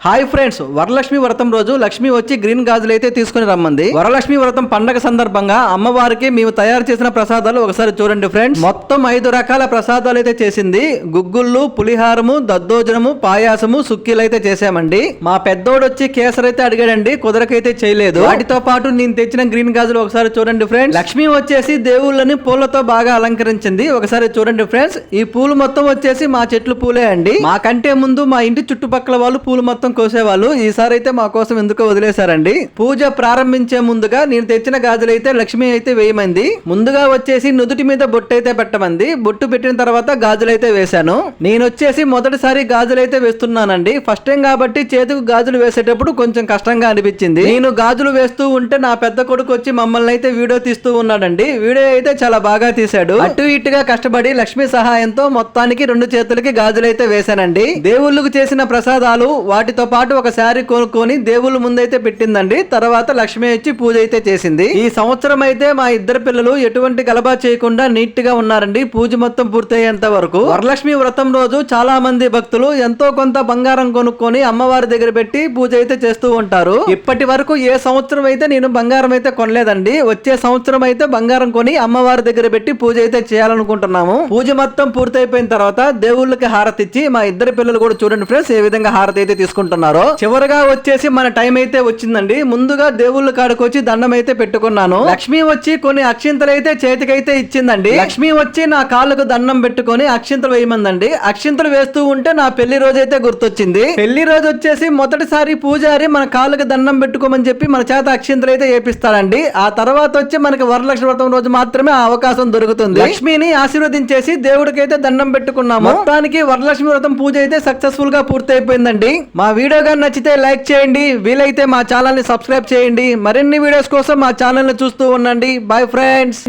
Hi friends, Varalakshmi వ్రతం రోజు లక్ష్మి వచ్చి గ్రీన్ గాజులు అయితే తీసుకుని రమ్మంది. వరలక్ష్మి వ్రతం పండగ సందర్భంగా అమ్మవారికి మేము తయారు చేసిన ప్రసాదాలు ఒకసారి చూడండి ఫ్రెండ్స్. మొత్తం 5 రకాల ప్రసాదాలు అయితే చేసింది. గుగ్గుళ్ళు, పులిహారము, దద్దోజనము, పాయాసము, సుక్కీలు అయితే చేసామండి. మా పెద్దోడు వచ్చి కేసరి అయితే అడిగాడండి, కుదరకైతే చేయలేదు. వాటితో పాటు నేను తెచ్చిన గ్రీన్ గాజులు ఒకసారి చూడండి ఫ్రెండ్స్. లక్ష్మి వచ్చేసి దేవుళ్ళని పూలతో బాగా అలంకరించింది. ఒకసారి చూడండి ఫ్రెండ్స్. ఈ పూలు మొత్తం వచ్చేసి మా చెట్లు పూలే అండి. మాకంటే ముందు మా ఇంటి చుట్టుపక్కల వాళ్ళు పూలు మొత్తం కోసేవాళ్ళు. ఈసారి అయితే మా కోసం ఎందుకో వదిలేశారండి. పూజ ప్రారంభించే ముందుగా నేను తెచ్చిన గాజులు అయితే లక్ష్మి అయితే వేయమంది. ముందుగా వచ్చేసి నుదుటి మీద బొట్టు అయితే పెట్టమంది. బొట్టు పెట్టిన తర్వాత గాజులు అయితే వేశాను. నేను వచ్చేసి మొదటిసారి గాజులు అయితే వేస్తున్నానండి. ఫస్ట్ టైం కాబట్టి చేతికి గాజులు వేసేటప్పుడు కొంచెం కష్టంగా అనిపించింది. నేను గాజులు వేస్తూ ఉంటే నా పెద్ద కొడుకు వచ్చి మమ్మల్ని అయితే వీడియో తీస్తూ ఉన్నాడండి. వీడియో అయితే చాలా బాగా తీశాడు. అటు ఇటుగా కష్టపడి లక్ష్మి సహాయంతో మొత్తానికి 2 చేతులకి గాజులు అయితే వేశానండి. దేవుళ్ళకు చేసిన ప్రసాదాలు వాటితో పాటు ఒక శారీ కొనుక్కొని దేవుళ్ళ ముందైతే పెట్టిందండి. తర్వాత లక్ష్మి వచ్చి పూజ అయితే చేసింది. ఈ సంవత్సరం అయితే మా ఇద్దరు పిల్లలు ఎటువంటి గలబా చేయకుండా నీట్ గా ఉన్నారండి. పూజ మొత్తం పూర్తయ్యేంత వరకు. వరలక్ష్మి వ్రతం రోజు చాలా మంది భక్తులు ఎంతో కొంత బంగారం కొనుక్కొని అమ్మవారి దగ్గర పెట్టి పూజ అయితే చేస్తూ ఉంటారు. ఇప్పటి వరకు ఏ సంవత్సరం అయితే నేను బంగారం అయితే కొనలేదండి. వచ్చే సంవత్సరం అయితే బంగారం కొని అమ్మవారి దగ్గర పెట్టి పూజ అయితే చేయాలనుకుంటున్నాము. పూజ మొత్తం పూర్తయిపోయిన తర్వాత దేవుళ్ళకి హారతి ఇచ్చి మా ఇద్దరు పిల్లలు కూడా చూడండి ఫ్రెండ్స్ ఏ విధంగా హారతి అయితే తీసుకుంటున్నారు. చివరగా వచ్చేసి మన టైం అయితే వచ్చిందండి. ముందుగా దేవుళ్ళ కాడకు వచ్చి దండం అయితే పెట్టుకున్నాను. లక్ష్మి వచ్చి కొన్ని అక్షింతలు అయితే చేతికైతే ఇచ్చిందండి. లక్ష్మి వచ్చి నా కాళ్ళకు దండం పెట్టుకొని అక్షింతలు వేయమందండి. అక్షింతలు వేస్తూ ఉంటే నా పెళ్లి రోజు అయితే గుర్తొచ్చింది. పెళ్లి రోజు వచ్చేసి మొదటిసారి పూజారి మన కాళ్ళకు దండం పెట్టుకోమని చెప్పి మన చేత అక్షింతలు అయితే వేపిస్తాడండి. ఆ తర్వాత వచ్చి మనకి వరలక్ష్మి వ్రతం రోజు మాత్రమే ఆ అవకాశం దొరుకుతుంది. లక్ష్మిని ఆశీర్వదించేసి దేవుడికి అయితే దండం పెట్టుకున్నాము. మొత్తానికి వరలక్ష్మి వ్రతం పూజ అయితే సక్సెస్ఫుల్ గా పూర్తయిపోయిందండి. మా వీడియో గాని నచ్చితే లైక్ చేయండి. వీలైతే మా ఛానల్ ని సబ్స్క్రైబ్ చేయండి. మరిన్ని వీడియోస్ కోసం మా ఛానల్ ని చూస్తూ ఉండండి. Bye friends.